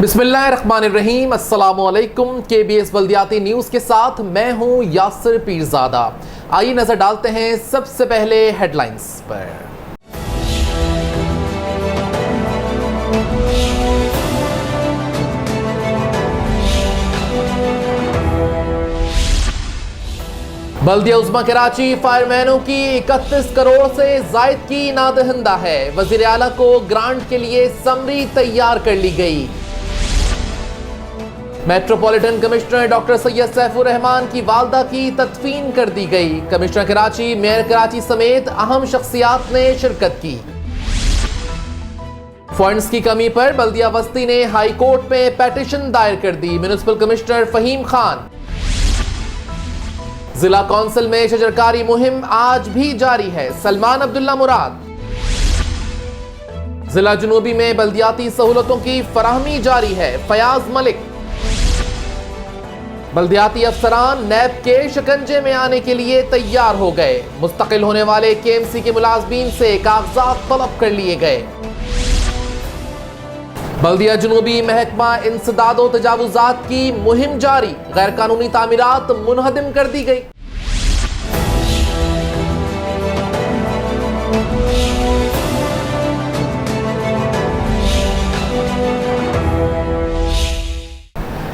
बिस्मिल्लाहिर्रहमानिर्रहीम, अस्सलामुअलैकुम। KBS बल्दियाती न्यूज़ के साथ मैं हूं यासिर पीरज़ादा। आइए नज़र डालते हैं सबसे पहले हेडलाइंस पर। बल्दिया उज़्मा कराची फायरमैनों की 31 करोड़ से जायद की नादहिंदा है। वज़ीर आला को ग्रांट के लिए समरी तैयार कर ली गई। Metropolitan commissioner doctor Syed Saifur Rahman की वालदा की तदफीन कर दी गई। कमिश्नर कराची, मेयर कराची समेत अहम शख्सियात ने शिरकत की। फंड्स की कमी पर बल्दिया बस्ती ने हाई कोर्ट में पेटिशन दायर कर दी। Municipal commissioner Fahim Khan. जिला कौंसिल में शजरकारी मुहिम आज भी जारी है। सलमान अब्दुल्ला मुराद। जिला जुनूबी में बल्दियाती सहूलतों की फराहमी जारी है। फयाज मलिक। बल्दियाती अफसरान नैब के शिकंजे में आने के लिए तैयार हो गए। मुस्तकिल होने वाले KMC के मुलाजमीन से कागजात तलब कर लिए गए। बल्दिया जुनूबी महकमा इंसदाद व तजावुजात की मुहिम जारी। गैर कानूनी तामीरात मुनहदिम कर दी गई।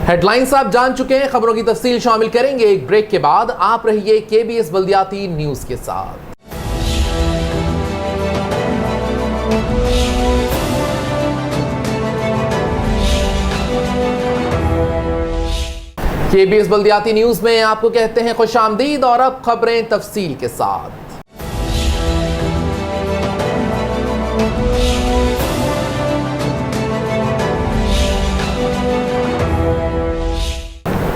हेडलाइंस आप जान चुके हैं, खबरों की तफसील शामिल करेंगे एक ब्रेक के बाद। आप रहिए KBS बल्दियाती न्यूज़ के साथ। KBS बल्दियाती न्यूज़ में आपको कहते हैं खुशामदीद और अब खबरें तफसील के साथ।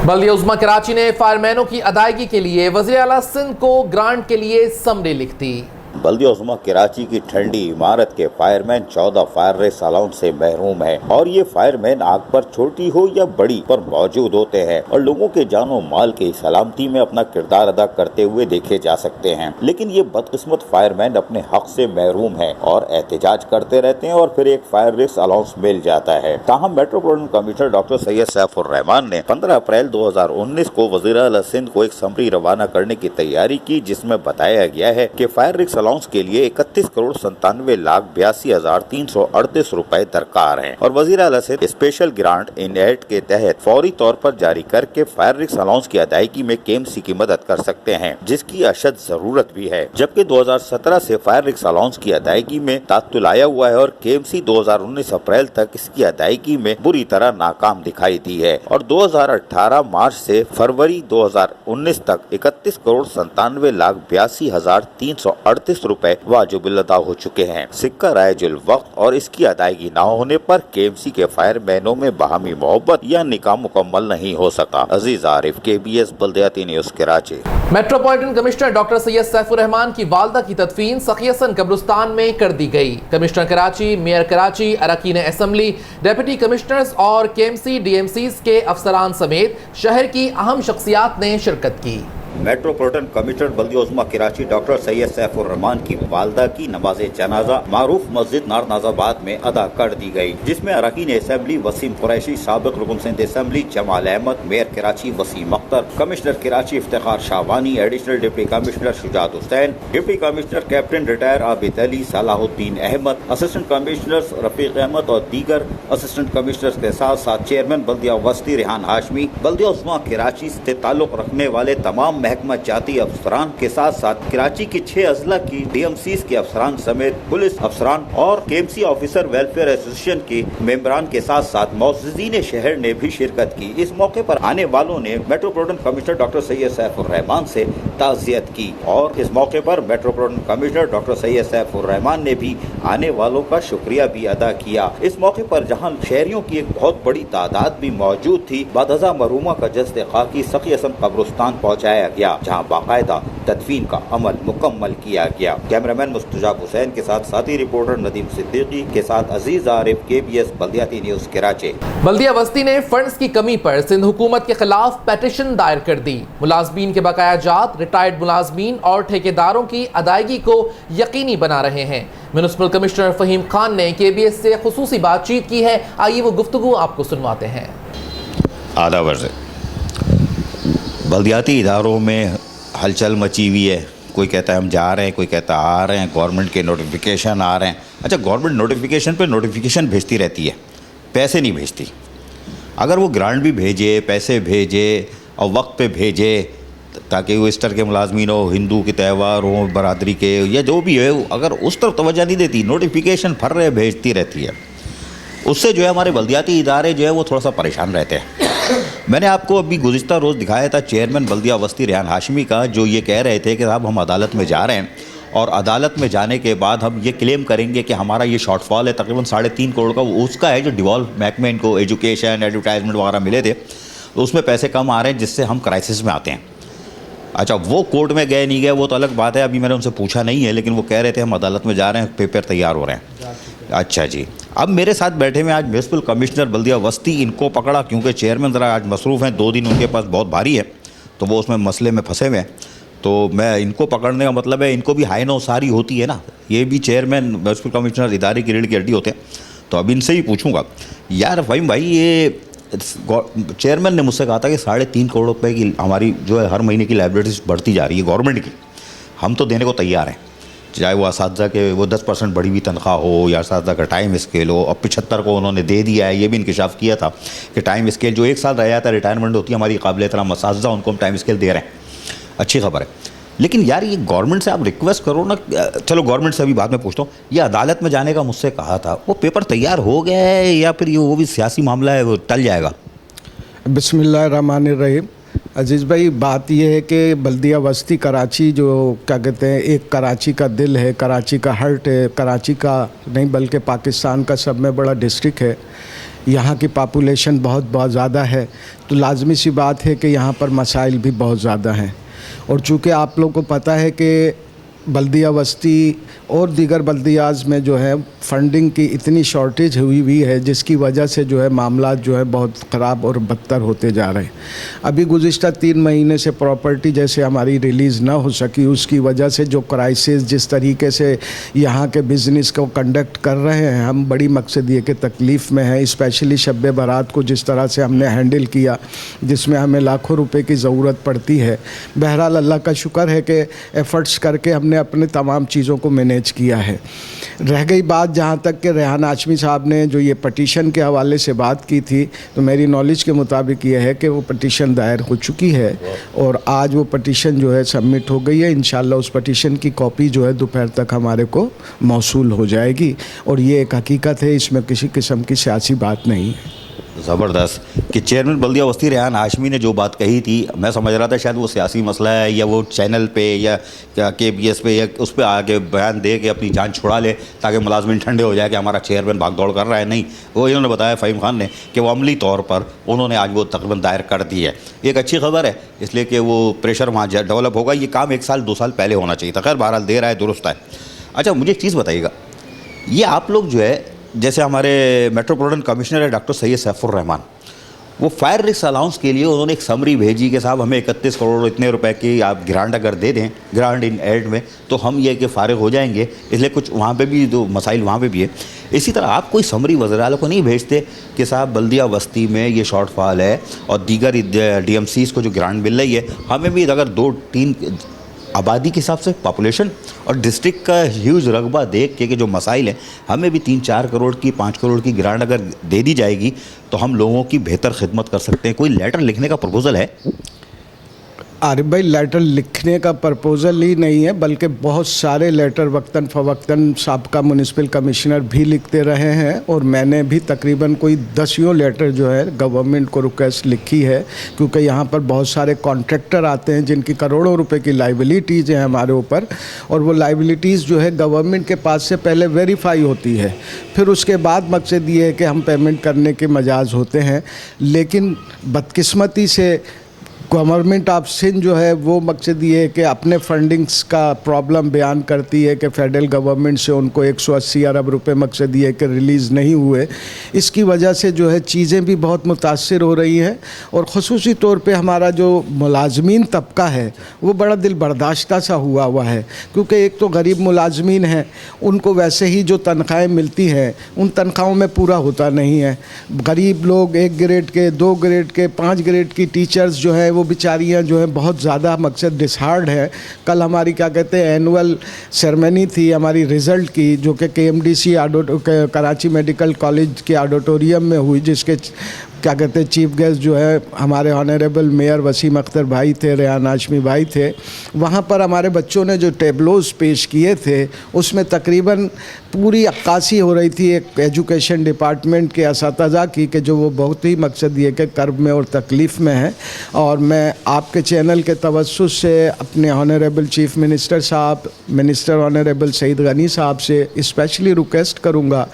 बल्दिया उज़्मा कराची ने फायरमैनों की अदायगी के लिए वज़ीर आला सिंध को ग्रांट के लिए समरी लिख दी। बल्दिया उज़्मा कराची की ठंडी इमारत के फायरमैन 14 फायर रेस अलाउंस से महरूम है और ये फायरमैन आग पर छोटी हो या बड़ी पर मौजूद होते हैं और लोगों के जानो माल की सलामती में अपना किरदार अदा करते हुए देखे जा सकते हैं। लेकिन ये बदकिस्मत फायरमैन अपने हक से महरूम है और एहतजाज करते रहते हैं और फिर एक फायर रेस अलाउंस मिल जाता है। ताहम metropolitan commissioner doctor Syed Saifur Rahman ने 15 अप्रैल 2019 को वज़ीर आला सिंध को एक समरी रवाना करने की तैयारी की, जिसमें बताया गया है कि फायर रेस अलाउंस के लिए 31 करोड़ 97,82,338 रुपए दरकार हैं और वज़ीर आला से स्पेशल ग्रांट इन एड के तहत फौरी तौर पर जारी करके फायर रेस अलाउंस की अदायगी में KMC की मदद कर सकते हैं, जिसकी अशद जरूरत भी है। जबकि 2017 से फायर रेस अलाउंस की अदायगी में तात्तुल आया हुआ है और KMC 2019 अप्रैल तक इसकी अदायगी में बुरी तरह नाकाम दिखाई दी है और 2018 मार्च से फरवरी 2019 तक 31 करोड़ 97,82,338 रुपए वाजिब अदा हो चुके हैं। सिक्का रायजुल वक्त और इसकी अदायगी न होने पर KMC के फायरमैनों में बाहमी मोहब्बत या निकाह मुकम्मल नहीं हो सका। अजीज आरिफ, KBS बल्दियाती news Karachi. Metropolitan commissioner doctor Syed Saifur Rahman की वालदा की तदफीन सखीहसन कब्रिस्तान में कर दी गई। कमिश्नर कराची, मेयर कराची, अरकान असम्बली, डिप्टी कमिश्नर्स और KMC DMCs के अफसरान समेत शहर की अहम शख्सियात ने शिरकत की। मेट्रोपॉलिटन कमिश्नर बल्दिया उज़्मा कराची डॉक्टर सैयद सैफुर रहमान की वालदा की नमाज जनाजा मारूफ मस्जिद नारनाजाबाद में अदा कर दी गई, जिसमें अरकान असम्बली वसीम कुरैशी, साबिक रुकन Sindh assembly Jamal Ahmed, mayor Karachi Waseem Akhtar, commissioner Karachi Iftikhar Shahwani, additional deputy commissioner Shujaat Hussain, deputy commissioner captain retire Abid Ali, Salahuddin Ahmed, assistant commissioner Rafiq Ahmed और दीगर असिस्टेंट कमिश्नर के साथ साथ चेयरमैन बल्दिया वस्ती रेहान हाशमी, बल्दिया उज़्मा कराची से ताल्लुक रखने वाले तमाम महकमा जाती अफसरान के साथ साथ कराची की 6 अजला की DMCs के अफसरान समेत पुलिस अफसरान और KMC ऑफिसर वेलफेयर एसोसिएशन के मेंबरान के साथ साथ मौजूदीन शहर ने भी शिरकत की। इस मौके पर आने वालों ने metropolitan commissioner doctor Syed Saifur Rahman से ताज़ियत की और इस मौके पर metropolitan commissioner doctor Syed Saifur Rahman ने भी आने वालों का शुक्रिया भी अदा किया। इस मौके पर जहां शहरियों की एक बहुत बड़ी तादाद भी मौजूद थी, बादजा मरूमा का जस्द खाकी सखीहसन कब्रिस्तान पहुँचाया गया, जहां बाकायदा तदफीन का अमल मुकम्मल किया गया। कैमरामैन मुस्तजाब हुसैन के साथ साथी रिपोर्टर नदीम सिद्दीकी के साथ अजीज आरिफ, KBS बल्दियाती न्यूज़ कराची। बल्दिया बस्ती ने फंड्स की कमी पर सिंध हुकूमत के खिलाफ पेटिशन दायर कर दी। मुलाजमीन के बकाया जात, रिटायर्ड मुलाजमीन और ठेकेदारों की अदायगी को यकीनी बना रहे हैं। म्युनिसिपल कमिश्नर फहीम खान ने KBS से खुसूसी बातचीत की है। आइए वो गुफ्तगू आपको सुनवाते हैं। आधा वर्ष बल्दियाती इदारों में हलचल मची हुई है। कोई कहता है हम जा रहे हैं, कोई कहता है आ रहे हैं, गवर्नमेंट के नोटिफिकेशन आ रहे हैं। अच्छा, गवर्नमेंट नोटिफिकेशन पे नोटिफिकेशन भेजती रहती है, पैसे नहीं भेजती। अगर वो ग्रांट भी भेजे, पैसे भेजे और वक्त पे भेजे ताकि वो ईस्टर के मुलाजमीन हो, हिंदू के त्यौहार हो, बरादरी के या जो भी है, अगर उस तरफ तवज्जो नहीं देती, नोटिफिकेशन फर रहे भेजती रहती है, उससे जो है हमारे बल्दियाती इदारे जो है वो थोड़ा सा परेशान रहते हैं। मैंने आपको अभी गुज़िश्ता रोज़ दिखाया था चेयरमैन बल्दिया वस्ती रेहान हाशमी का, जो ये कह रहे थे कि साहब हम अदालत में जा रहे हैं और अदालत में जाने के बाद हम ये क्लेम करेंगे कि हमारा ये शॉर्टफॉल है तकरीबन 3.5 करोड़ का, वो उसका है जो डिवॉल्व महकमे इनको एजुकेशन, एडवर्टाइजमेंट वगैरह मिले थे, तो उसमें पैसे कम आ रहे हैं जिससे हम क्राइसिस में आते हैं। अच्छा, वो कोर्ट में गए नहीं गए वो तो अलग बात है, अभी मैंने उनसे पूछा नहीं है, लेकिन वो कह रहे थे हम अदालत में जा रहे हैं, पेपर तैयार हो रहे हैं। अच्छा जी, अब मेरे साथ बैठे में आज म्युनिसिपल कमिश्नर बल्दिया वस्ती, इनको पकड़ा क्योंकि चेयरमैन ज़रा आज मसरूफ़ हैं, 2 दिन उनके पास बहुत भारी है, तो वो उसमें मसले में फंसे हुए हैं। तो मैं इनको पकड़ने का मतलब है इनको भी हाय नौसारी होती है ना, ये भी चेयरमैन म्युनिसिपल कमिश्नर इदारे की रीढ़ की हड्डी होते हैं। तो अब इनसे ही पूछूंगा, यार फ़हीम भाई, ये चेयरमैन ने मुझसे कहा था कि 3.5 करोड़ रुपए की हमारी जो है हर महीने की लाइबिलिटीज बढ़ती जा रही है गवर्नमेंट की, हम तो देने को तैयार हैं, चाहे वो असातिज़ा के वो 10% बढ़ी हुई तनख्वाह हो या असातिज़ा का टाइम स्केल हो। अब 75 को उन्होंने दे दिया है, ये भी इंकशाफ किया था कि टाइम स्केल जो 1 साल रह जाता है, रिटायरमेंट होती है हमारी काबिल एहतराम असातिज़ा, उनको हम टाइम स्केल दे रहे हैं, अच्छी खबर है। लेकिन यार ये गवर्नमेंट से आप रिक्वेस्ट करो ना, चलो गवर्नमेंट से अभी बाद में पूछता हूँ, ये अदालत में जाने का मुझसे कहा था, वो पेपर तैयार हो गया है या फिर ये वो भी सियासी मामला है, वो टल जाएगा? बिस्मिल्लाहिर्रहमानिर्रहीम। अजीज़ भाई, बात यह है कि बल्दिया वस्ती कराची जो क्या कहते हैं, एक कराची का दिल है, कराची का हार्ट है, कराची का नहीं बल्कि पाकिस्तान का सब में बड़ा डिस्ट्रिक्ट है। यहाँ की पॉपुलेशन बहुत ज़्यादा है, तो लाजमी सी बात है कि यहाँ पर मसाइल भी बहुत ज़्यादा हैं। और चूँकि आप लोग को पता है कि बल्दिया वस्ती और दीगर बल्दियाज़ में जो है फंडिंग की इतनी शॉर्टेज हुई है, जिसकी वजह से जो है मामला जो है बहुत ख़राब और बदतर होते जा रहे हैं। अभी गुज़िश्ता 3 महीने से प्रॉपर्टी जैसे हमारी रिलीज़ ना हो सकी, उसकी वजह से जो क्राइसिस जिस तरीके से यहाँ के बिज़नेस को कंडक्ट कर रहे हैं, हम बड़ी मकसद ये कि तकलीफ़ में हैं। स्पेशली शब बारात को जिस तरह से हमने हैंडल किया, जिसमें हमें लाखों रुपए की ज़रूरत पड़ती है। बहरहाल अल्लाह का शुक्र है कि एफ़र्ट्स करके हमने अपने तमाम चीज़ों को मैनेज किया है। रह गई बात जहाँ तक कि रेहान हाशमी साहब ने जो ये पटिशन के हवाले से बात की थी, तो मेरी नॉलेज के मुताबिक ये है कि वो पटिशन दायर हो चुकी है और आज वो पटिशन जो है सबमिट हो गई है। इंशाल्लाह उस पटिशन की कॉपी जो है दोपहर तक हमारे को मौसूल हो जाएगी और ये एक हकीकत है, इसमें किसी किस्म की सियासी बात नहीं है। ज़बरदस्त कि चेयरमैन बल्दिया वस्ती रेहान हाशमी ने जो बात कही थी, मैं समझ रहा था शायद वो सियासी मसला है या वो चैनल पे या KBS पे या उस पर आके बयान दे के अपनी जान छुड़ा ले ताकि मुलाजमिन ठंडे हो जाए कि हमारा चेयरमैन भाग दौड़ कर रहा है। नहीं, वो इन्होंने बताया फ़हीम खान ने कि वो अमली तौर पर उन्होंने आज वो तकरीबन दायर कर दी है। एक अच्छी खबर है, इसलिए कि वो प्रेशर वहाँ डेवलप होगा। ये काम 1 साल 2 साल पहले होना चाहिए था, खैर बहरहाल दे रहा है, दुरुस्त है। अच्छा, मुझे एक चीज़ बताइएगा, ये आप लोग जो है जैसे हमारे मेट्रोपॉलिटन कमिश्नर है डॉक्टर सैयद सैफुर रहमान, वो फायर रिस्क अलाउंस के लिए उन्होंने एक समरी भेजी कि साहब हमें 31 करोड़ इतने रुपए की आप ग्रांट अगर दे दें, ग्रांट इन एड में, तो हम ये कि फ़ारिग हो जाएंगे। इसलिए कुछ वहाँ पे भी जो मसाइल वहाँ पे भी है। इसी तरह आप कोई समरी वज़ीर-ए-आला को नहीं भेजते कि साहब बल्दिया वस्ती में ये शॉर्टफॉल है और दीगर DMCs को जो ग्रांट मिल रही है, हमें भी अगर 2-3 आबादी के हिसाब से पॉपुलेशन और डिस्ट्रिक्ट का ह्यूज रकबा देख के जो मसाइल हैं, हमें भी 3-4 करोड़ की 5 करोड़ की ग्रांट अगर दे दी जाएगी तो हम लोगों की बेहतर खिदमत कर सकते हैं। कोई लेटर लिखने का प्रपोज़ल है? आरिफ भाई, लेटर लिखने का प्रपोज़ल ही नहीं है, बल्कि बहुत सारे लेटर वक्तन फ़वक्तन साबका म्युनिसिपल कमिश्नर भी लिखते रहे हैं और मैंने भी तकरीबन कोई 10 लेटर जो है गवर्नमेंट को रिक्वेस्ट लिखी है, क्योंकि यहाँ पर बहुत सारे कॉन्ट्रैक्टर आते हैं जिनकी करोड़ों रुपए की लाइबिलिटीज़ हैं हमारे ऊपर, और वो लाइबिलिटीज़ जो है गवर्नमेंट के पास से पहले वेरीफाई होती है, फिर उसके बाद मकसद ये है कि हम पेमेंट करने के मजाज होते हैं। लेकिन बदकिस्मती से गवर्नमेंट ऑफ सिंध जो है वो मकसद ये है कि अपने फंडिंग्स का प्रॉब्लम बयान करती है कि फेडरल गवर्नमेंट से उनको 180 अरब रुपए मकसद ये है कि रिलीज़ नहीं हुए। इसकी वजह से जो है चीज़ें भी बहुत मुतासिर हो रही हैं और ख़ुसूसी तौर पे हमारा जो मुलाजमीन तबका है वो बड़ा दिल बर्दाश्ता सा हुआ है, क्योंकि एक तो गरीब मुलाजमीन हैं, उनको वैसे ही जो तनख्वाहें मिलती हैं उन तनख्वाहों में पूरा होता नहीं है। गरीब लोग 1 ग्रेड के, 2 ग्रेड के, 5 ग्रेड की टीचर्स जो है वो बेचारियाँ जो है बहुत ज़्यादा मकसद डिसहार्ड है। कल हमारी क्या कहते हैं एनुअल सेरेमनी थी हमारी रिज़ल्ट की, जो कि KMDC कराची मेडिकल कॉलेज के ऑडिटोरियम में हुई, जिसके क्या कहते हैं चीफ गेस्ट जो है हमारे ऑनरेबल मेयर वसीम अख्तर भाई थे, रेहान हाशमी भाई थे। वहाँ पर हमारे बच्चों ने जो टेबलोज़ पेश किए थे उसमें तकरीबन पूरी अक्कासी हो रही थी एक एजुकेशन डिपार्टमेंट के असातिज़ा की कि जो वो बहुत ही मकसद ये कि कर्ब में और तकलीफ़ में है। और मैं आपके चैनल के तवज्जुह से अपने ऑनरेबल चीफ मिनिस्टर साहब, मिनिस्टर ऑनरेबल सईद गनी साहब से स्पेशली रिक्वेस्ट करूँगा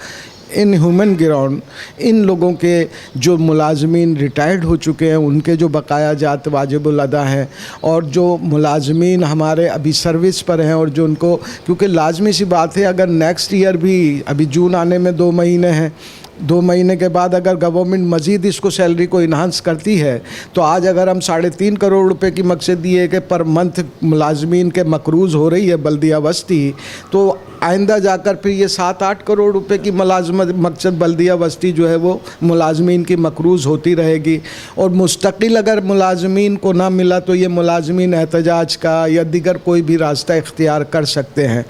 इन ह्यूमन ग्राउंड इन लोगों के जो मुलाजमीन रिटायर्ड हो चुके हैं उनके जो बकाया जात वाजिबुल अदा हैं, और जो मुलाजमीन हमारे अभी सर्विस पर हैं और जो उनको, क्योंकि लाजमी सी बात है अगर नेक्स्ट ईयर भी, अभी जून आने में 2 महीने हैं, 2 महीने के बाद अगर गवर्नमेंट मज़ीद इसको सैलरी को इन्हांस करती है तो आज अगर हम 3.5 करोड़ रुपए की मकसद ये है कि पर मंथ मुलाजमीन के मकरूज़ हो रही है बल्दिया वस्ती, तो आइंदा जाकर फिर ये 7-8 करोड़ रुपए की मुलाजमत मकसद बल्दिया वस्ती जो है वो मुलाजमीन की मकरूज़ होती रहेगी। और मुस्तकिल अगर मुलाजमीन को ना मिला तो ये मुलाजमीन एहतजाज का या दीगर कोई भी रास्ता इख्तियार कर सकते हैं।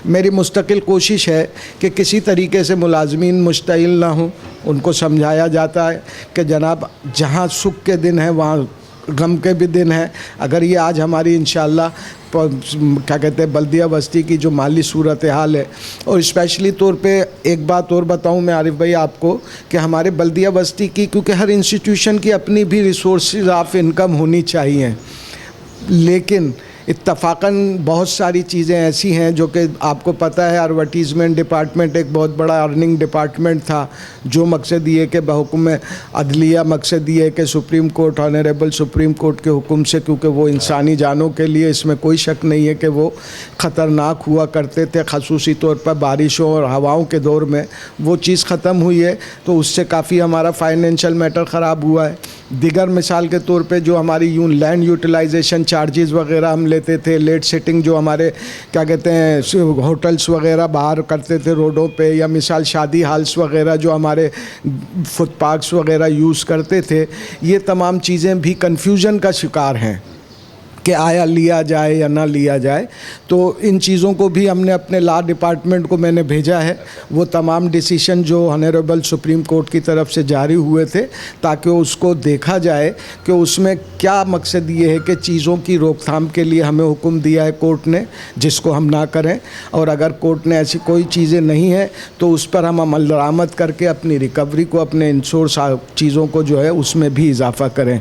मेरी मुस्तकिल कोशिश है कि किसी तरीके से मुलाजमीन मुश्तइल ना हों, उनको समझाया जाता है कि जनाब जहाँ सुख के दिन हैं वहाँ गम के भी दिन हैं। अगर ये आज हमारी इंशाअल्लाह क्या कहते हैं बल्दिया बस्ती की जो माली सूरत हाल है, और स्पेशली तौर पे एक बात और बताऊं मैं आरिफ भाई आपको कि हमारे बल्दिया बस्ती की, क्योंकि हर इंस्टीट्यूशन की अपनी भी रिसोर्सेज ऑफ इनकम होनी चाहिए, लेकिन इत्तफाकन बहुत सारी चीज़ें ऐसी हैं जो कि आपको पता है एडवर्टीज़मेंट डिपार्टमेंट एक बहुत बड़ा अर्निंग डिपार्टमेंट था, जो मकसद ये कि बहुकुम अदलिया मकसद ये है कि supreme court, honourable supreme court के हुक्म से, क्योंकि वो इंसानी जानों के लिए इसमें कोई शक नहीं है कि वो ख़तरनाक हुआ करते थे, ख़ुसूसी तौर पर बारिशों और हवाओं के दौर में वो चीज़ ख़त्म हुई है, तो उससे काफ़ी हमारा फाइनेंशियल मैटर ख़राब हुआ है। दिगर मिसाल के तौर पे जो हमारी यूँ लैंड यूटिलाइजेशन चार्जेस वगैरह हम लेते थे, लेट सिटिंग जो हमारे क्या कहते हैं होटल्स वगैरह बाहर करते थे रोडों पे, या मिसाल शादी हॉल्स वगैरह जो हमारे फुटपाथ्स वगैरह यूज़ करते थे, ये तमाम चीज़ें भी कन्फ्यूजन का शिकार हैं कि आया लिया जाए या ना लिया जाए। तो इन चीज़ों को भी हमने अपने लॉ डिपार्टमेंट को मैंने भेजा है, वो तमाम डिसीशन जो ऑनरेबल सुप्रीम कोर्ट की तरफ से जारी हुए थे, ताकि उसको देखा जाए कि उसमें क्या मकसद ये है कि चीज़ों की रोकथाम के लिए हमें हुक्म दिया है कोर्ट ने, जिसको हम ना करें, और अगर कोर्ट ने ऐसी कोई चीज़ें नहीं हैं तो उस पर हम अमल दरामद करके अपनी रिकवरी को, अपने इंश्योर चीज़ों को जो है उसमें भी इजाफ़ा करें।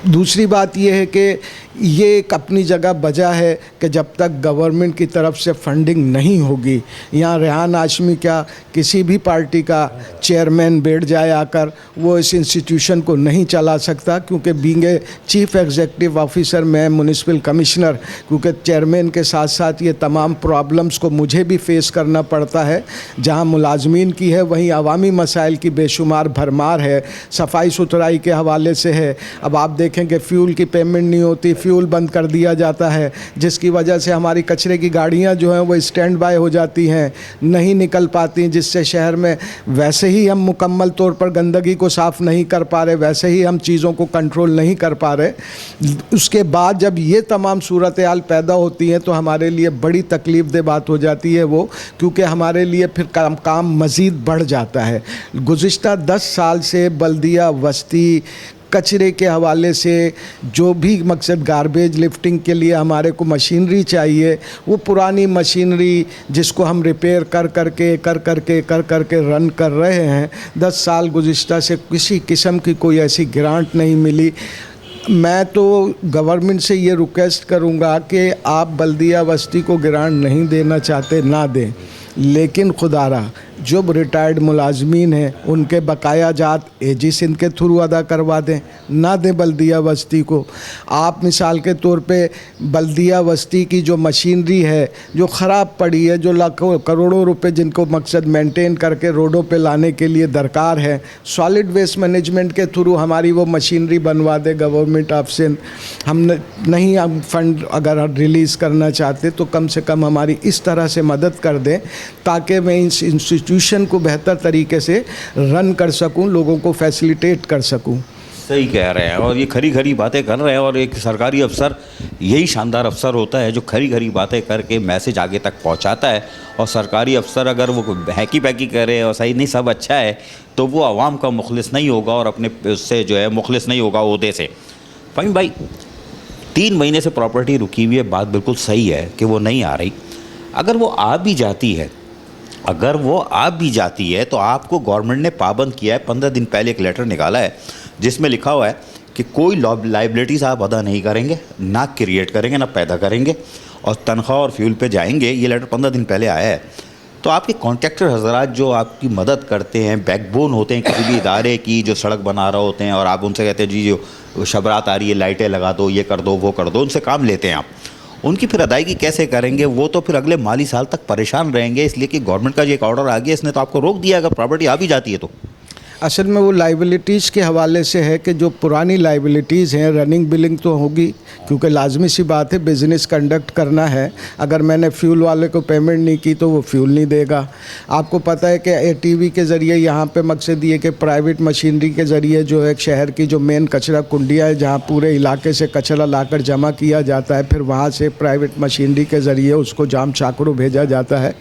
दूसरी बात यह है कि ये एक अपनी जगह वजह है कि जब तक गवर्नमेंट की तरफ से फंडिंग नहीं होगी, यहाँ रेहान हाशमी क्या किसी भी पार्टी का चेयरमैन बैठ जाए आकर, वो इस इंस्टीट्यूशन को नहीं चला सकता, क्योंकि being a chief executive officer मैं म्यूनिसिपल कमिश्नर, क्योंकि चेयरमैन के साथ साथ ये तमाम प्रॉब्लम्स को मुझे भी फेस करना पड़ता है। जहाँ मुलाजमीन की है वहीं अवामी मसाइल की बेशुमार भरमार है, सफाई सुथराई के हवाले से है। अब आप देखें कि फ्यूल की पेमेंट नहीं होती, फ्यूल बंद कर दिया जाता है, जिसकी वजह से हमारी कचरे की गाड़ियां जो हैं वो स्टैंड बाय हो जाती हैं, नहीं निकल पाती, जिससे शहर में वैसे ही हम मुकम्मल तौर पर गंदगी को साफ़ नहीं कर पा रहे, वैसे ही हम चीज़ों को कंट्रोल नहीं कर पा रहे। उसके बाद जब ये तमाम सूरत हाल पैदा होती हैं तो हमारे लिए बड़ी तकलीफ दे बात हो जाती है वो, क्योंकि हमारे लिए फिर काम मज़ीद बढ़ जाता है। गुज़िश्ता 10 साल से बल्दिया वस्ती कचरे के हवाले से जो भी मकसद गार्बेज लिफ्टिंग के लिए हमारे को मशीनरी चाहिए, वो पुरानी मशीनरी जिसको हम रिपेयर कर करके रन कर रहे हैं। 10 साल गुज़िश्ता से किसी किस्म की कोई ऐसी ग्रांट नहीं मिली। मैं तो गवर्नमेंट से ये रिक्वेस्ट करूँगा कि आप बल्दिया बस्ती को ग्रांट नहीं देना चाहते ना दें, लेकिन खुदारा जो रिटायर्ड मुलाजमीन हैं उनके बकाया जात एजी सिंध के थ्रू अदा करवा दें, ना दें बल्दिया बस्ती को। आप मिसाल के तौर पे बल्दिया बस्ती की जो मशीनरी है जो ख़राब पड़ी है, जो लाखों करोड़ों रुपए जिनको मकसद मेंटेन करके रोडों पे लाने के लिए दरकार है, सॉलिड वेस्ट मैनेजमेंट के थ्रू हमारी वो मशीनरी बनवा दे गवर्नमेंट ऑफ सिंध। हम फंड अगर रिलीज़ करना चाहते तो कम से कम हमारी इस तरह से मदद कर दें ताकि मैं इस इंस्टीट्यूशन को बेहतर तरीके से रन कर सकूं, लोगों को फैसिलिटेट कर सकूं। सही कह रहे हैं और ये खरी खरी बातें कर रहे हैं। और एक सरकारी अफसर यही शानदार अफसर होता है जो खरी खरी बातें करके मैसेज आगे तक पहुंचाता है। और सरकारी अफसर अगर वो हैकी पैकी करे और सही नहीं सब अच्छा है तो वो आवाम का मुखलिस नहीं होगा और अपने उससे जो है मुखलिस नहीं होगा ओहदे से। फ़हीम भाई, 3 महीने से प्रॉपर्टी रुकी हुई है, बात बिल्कुल सही है कि वो नहीं आ रही। अगर वो आ भी जाती है तो आपको गवर्नमेंट ने पाबंद किया है। 15 दिन पहले एक लेटर निकाला है जिसमें लिखा हुआ है कि कोई लाइबिलिटीज़ आप अदा नहीं करेंगे, ना क्रिएट करेंगे, ना पैदा करेंगे और तनख्वाह और फ्यूल पे जाएंगे। ये लेटर 15 दिन पहले आया है। तो आपके कॉन्ट्रैक्टर हजरात जो आपकी मदद करते हैं, बैकबोन होते हैं किसी भी इदारे की, जो सड़क बना रहे होते हैं और आप उनसे कहते हैं जी जो शबरात आ रही है लाइटें लगा दो, ये कर दो, वो कर दो, उनसे काम लेते हैं आप, उनकी फिर अदायगी कैसे करेंगे? वो तो फिर अगले माली साल तक परेशान रहेंगे। इसलिए कि गवर्नमेंट का जो एक ऑर्डर आ गया इसने तो आपको रोक दिया अगर प्रॉपर्टी आ भी जाती है तो। असल में वो लाइबिलिटीज़ के हवाले से है कि जो पुरानी लाइबिलिटीज़ हैं रनिंग बिलिंग तो होगी, क्योंकि लाजमी सी बात है बिज़नेस कंडक्ट करना है। अगर मैंने फ्यूल वाले को पेमेंट नहीं की तो वो फ्यूल नहीं देगा। आपको पता है कि एटीवी के ज़रिए यहाँ पे मकसद ये कि प्राइवेट मशीनरी के ज़रिए जो है शहर की जो मेन कचरा कुंडियाँ है जहाँ पूरे इलाके से कचरा लाकर जमा किया जाता है, फिर वहाँ से प्राइवेट मशीनरी के ज़रिए उसको जाम चाकड़ों भेजा जाता है।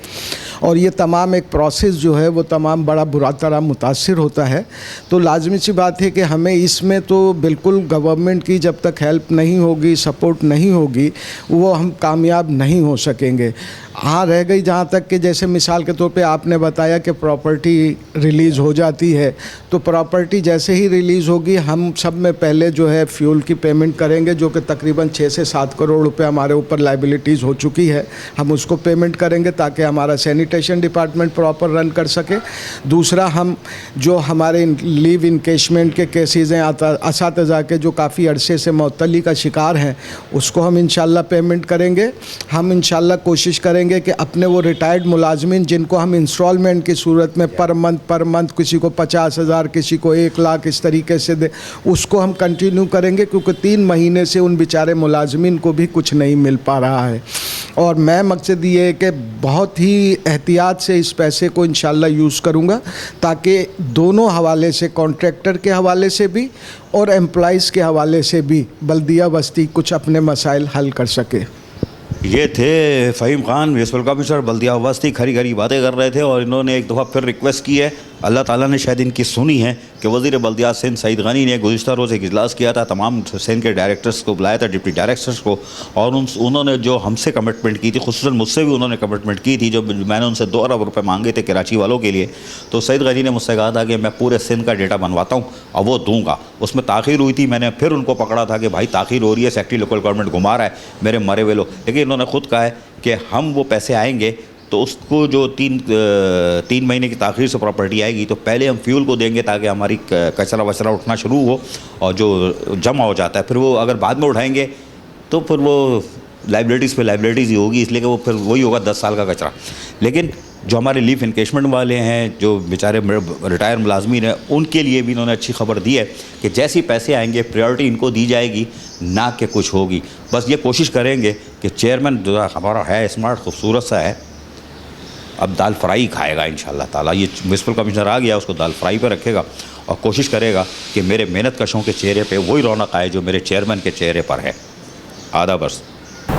और ये तमाम एक प्रोसेस जो है वो तमाम बड़ा बुरा तरह मुतासिर होता है। तो लाजमी सी बात है कि हमें इसमें तो बिल्कुल गवर्नमेंट की जब तक हेल्प नहीं होगी, सपोर्ट नहीं होगी, वो हम कामयाब नहीं हो सकेंगे। हाँ, रह गई जहाँ तक कि जैसे मिसाल के तौर पे आपने बताया कि प्रॉपर्टी रिलीज़ हो जाती है, तो प्रॉपर्टी जैसे ही रिलीज़ होगी हम सब में पहले जो है फ्यूल की पेमेंट करेंगे, जो कि तकरीबन 6 से 7 करोड़ रुपए हमारे ऊपर लाइबिलिटीज़ हो चुकी है। हम उसको पेमेंट करेंगे ताकि हमारा सैनिटेशन डिपार्टमेंट प्रॉपर रन कर सके। दूसरा, हम जो हमारे लीव इनकेशमेंट के केसेस हैं असातिज़ा के जो काफ़ी अरसे से मुअत्तली का शिकार हैं, उसको हम इंशाल्लाह पेमेंट करेंगे। हम इंशाल्लाह कोशिश करेंगे कि अपने वो रिटायर्ड मुलाजमीन जिनको हम इंस्टॉलमेंट की सूरत में पर मंथ किसी को 50,000 किसी को 1 लाख इस तरीके से दे, उसको हम कंटिन्यू करेंगे, क्योंकि 3 महीने से उन बेचारे मुलाजमीन को भी कुछ नहीं मिल पा रहा है। और मैं मकसद ये है कि बहुत ही एहतियात से इस पैसे को इंशाल्लाह यूज़ करूँगा ताकि दोनों हवाले से, कॉन्ट्रैक्टर के हवाले से भी और एम्प्लॉइज़ के हवाले से भी बल्दिया बस्ती कुछ अपने मसाइल हल कर सके। ये थे फ़हीम खान, म्यूनसिपल कमिश्नर बल्दिया बस्ती, खरी खरी बातें कर रहे थे। और इन्होंने एक दफ़ा फिर रिक्वेस्ट की है, अल्लाह ताला ने शायद इनकी सुनी है, कि वज़ीर बल्दिया सिंध सईद गनी ने गुज़िश्ता रोज़ एक इजलास किया था, तमाम सिंध के डायरेक्टर्स को बुलाया था, डिप्टी डायरेक्टर्स को, और उन्होंने जो हमसे कमिटमेंट की थी, खुसूसन मुझसे भी उन्होंने कमिटमेंट की थी, जो मैंने उनसे 2 अरब रुपये मांगे थे कराची वालों के लिए। तो सईद गनी ने मुझसे कहा था कि मैं पूरे सिंध का डेटा बनवाता हूँ और वो दूँगा। उसमें ताख़ीर हुई थी, मैंने फिर उनको पकड़ा था कि भाई ताख़ीर हो रही है, सेक्रेटरी लोकल गवर्नमेंट घुमा रहा है मेरे मरे हुए लोग। लेकिन इन्होंने खुद कहा है कि हम वो पैसे आएंगे तो उसको जो 3 महीने की ताख़ीर से प्रॉपर्टी आएगी तो पहले हम फ्यूल को देंगे ताकि हमारी कचरा वचरा उठना शुरू हो, और जो जमा हो जाता है फिर वो अगर बाद में उठाएंगे तो फिर वो लाइबिलिटीज़ पे लाइबिलिटीज़ ही होगी, इसलिए कि वो फिर वही होगा 10 साल का कचरा। लेकिन जो हमारे लीव इनकेशमेंट वाले हैं, जो बेचारे रिटायर मुलाजमीन हैं, उनके लिए भी इन्होंने अच्छी खबर दी है कि जैसे ही पैसे आएंगे प्रायोरिटी इनको दी जाएगी, ना कि कुछ होगी। बस ये कोशिश करेंगे कि चेयरमैन जो हमारा है स्मार्ट खूबसूरत सा है, अब दाल फ्राई खाएगा इंशाल्लाह ताला। ये म्यूनसिपल कमिश्नर आ गया, उसको दाल फ्राई पे रखेगा और कोशिश करेगा कि मेरे मेहनत कशों के चेहरे पे वही रौनक आए जो मेरे चेयरमैन के चेहरे पर है। आधा बस।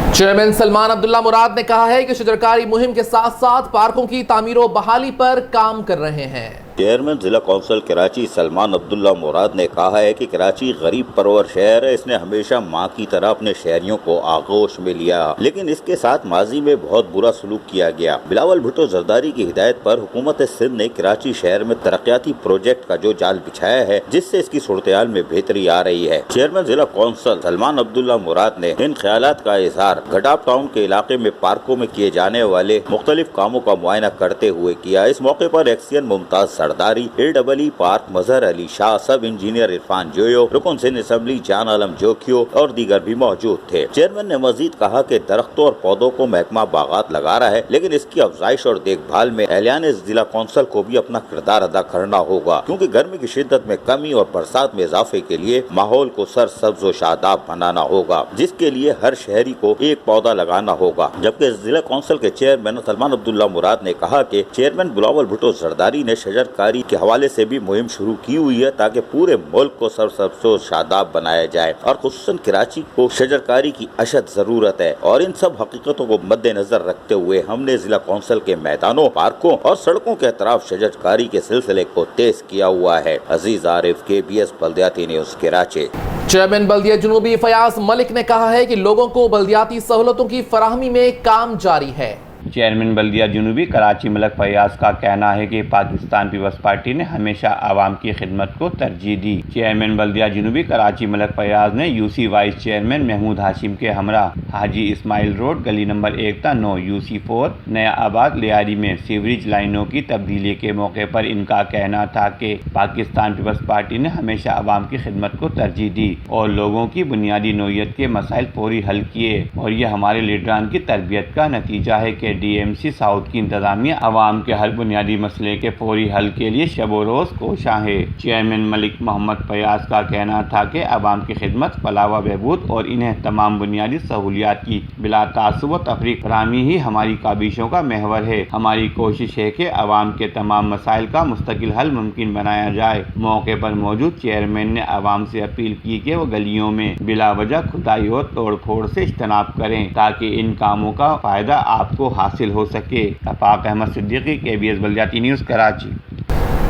चेयरमैन सलमान अब्दुल्ला मुराद ने कहा है कि शजरकारी मुहिम के साथ साथ पार्कों की तामीर व बहाली पर काम कर रहे हैं। चेयरमैन जिला कौंसिल कराची सलमान अब्दुल्ला मुराद ने कहा है कि कराची गरीब परवर शहर है। इसने हमेशा माँ की तरह अपने शहरियों को आगोश में लिया, लेकिन इसके साथ माजी में बहुत बुरा सलूक किया गया। बिलावल भुट्टो जरदारी की हिदायत पर हुकूमत सिंध ने कराची शहर में तरक्याती प्रोजेक्ट का जो जाल बिछाया है, जिससे इसकी सूरत-ए-हाल में बेहतरी आ रही है। चेयरमैन जिला कौंसिल सलमान अब्दुल्ला मुराद ने इन ख्यालात का इजहार घटाप टाउन के इलाके में पार्कों में किए जाने वाले मुख्तलिफ कामों का मुआयना करते हुए किया। इस मौके पर एक्सियन मुमताज सरदारी, AEE पार्क मजहर अली शाह, सब इंजीनियर इरफान जोयो, रुकन सिंध असेंबली जान आलम जोखियो और दीगर भी मौजूद थे। चेयरमैन ने मजीद कहा कि दरख्तों और पौधों को महकमा बागात लगा रहा है, लेकिन इसकी अफजाइश और देखभाल में एहलियान जिला कौंसिल को भी अपना किरदार अदा करना होगा, क्योंकि गर्मी की शिद्दत में कमी और बरसात में इजाफे के लिए माहौल को सरसब्ज व शादाब बनाना होगा, जिसके लिए हर शहरी को एक पौधा लगाना होगा। जबकि जिला कौंसिल के चेयरमैन सलमान अब्दुल्ला मुराद ने कहा कि चेयरमैन बिलावल भुट्टो जरदारी ने शजरकारी के हवाले से भी मुहिम शुरू की हुई है, ताकि पूरे मुल्क को सरसब्ज शादाब बनाया जाए और खुसूसन कराची को शजरकारी की अशद जरूरत है। और इन सब हकीकतों को मद्देनजर रखते हुए हमने जिला कौंसिल के मैदानों, पार्कों और सड़कों के अतराफ शजरकारी के सिलसिले को तेज किया हुआ है। अजीज आरिफ, KBS बल्दियाती न्यूज कराची। चेयरमैन बल्दिया जुनूबी फयाज मलिक ने कहा है कि लोगों को बल्दियाती सहूलतों की फराहमी में काम जारी है। चेयरमैन बल्दिया जुनूबी कराची मलिक फयाज का कहना है कि पाकिस्तान पीपल्स पार्टी ने हमेशा आवाम की खिदमत को तरजीह दी। चेयरमैन बल्दिया जुनूबी कराची मलिक फयाज ने UC vice chairman Mahmood Hashim के हमरा हाजी इस्माइल रोड गली नंबर 1/9 UC4 नया आबाद लियारी में सीवरेज लाइनों की तब्दीली के मौके पर इनका कहना था कि पाकिस्तान पीपल्स पार्टी ने हमेशा आवाम की खिदमत को तरजीह दी और लोगों की बुनियादी नौइयत के मसाइल फौरी हल किए, और यह हमारे लीडरान की तरबियत का नतीजा है कि DMC साउथ की इंतजामिया आवाम के हर बुनियादी मसले के फौरी हल के लिए शबो रोज कोशा है। चेयरमैन मलिक मोहम्मद फयाज का कहना था कि आवाम की खिदमत, फलाह व बहबूद और इन्हें तमाम बुनियादी सहूलियात की बिला तासुब व तफरीक फराहमी ही हमारी काबिशों का महवर है। हमारी कोशिश है कि आवाम के तमाम मसाइल का मुस्तकिल हल मुमकिन बनाया जाए। मौके पर मौजूद चेयरमैन ने आवाम से अपील की कि वो गलियों में बिला वजह खुदाई और तोड़ फोड़ से इज्तनाब करें, ताकि इन कामों का फायदा आपको हासिल हो सके। अफाक अहमद सिद्दीकी, KBS बल्दियाती न्यूज़ कराची।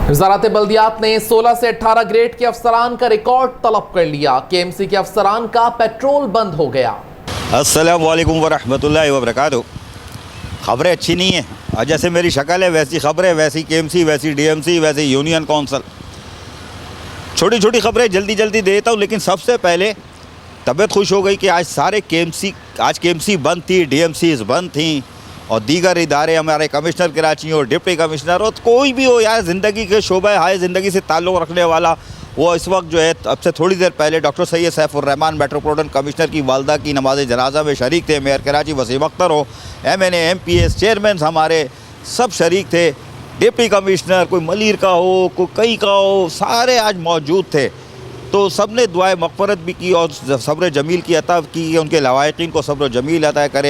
वज़ारत बल्दियात ने 16 से 18 ग्रेड के अफसरान का रिकॉर्ड तलब कर लिया। KMC के अफसरान का पेट्रोल बंद हो गया। अस्सलाम वालेकुम वरहमतुल्लाहि वबरकातुहू। खबरें अच्छी नहीं है, और जैसे मेरी शक्ल है वैसी खबरें, वैसी KMC, वैसी DMC, वैसी यूनियन काउंसिल। छोटी छोटी खबरें जल्दी जल्दी देता हूँ, लेकिन सबसे पहले तबीयत खुश हो गई कि आज सारे आज KMC बंद थी, DMCs बंद थी, और दीगर इदारे, हमारे कमिश्नर कराची और डिप्टी कमिश्नर हो, कोई भी हो यार, ज़िंदगी के शोबे हाय ज़िंदगी से ताल्लुक़ रखने वाला, वो इस वक्त जो है, अब से थोड़ी देर पहले doctor Syed Saifur Rahman metropolitan commissioner की वालदा की नमाज जनाजा में शरीक थे। मेयर कराची वसीम अख्तर हो, MNA MPS चेयरमैन हमारे सब शरीक थे। डिप्टी कमिश्नर कोई मलिर का हो, कोई कई का हो, सारे आज मौजूद थे। तो सब ने दुआए मग़फ़रत भी की और सब्र जमील की अता की, उनके लवाइक़ीन को सब्र जमील अता करे।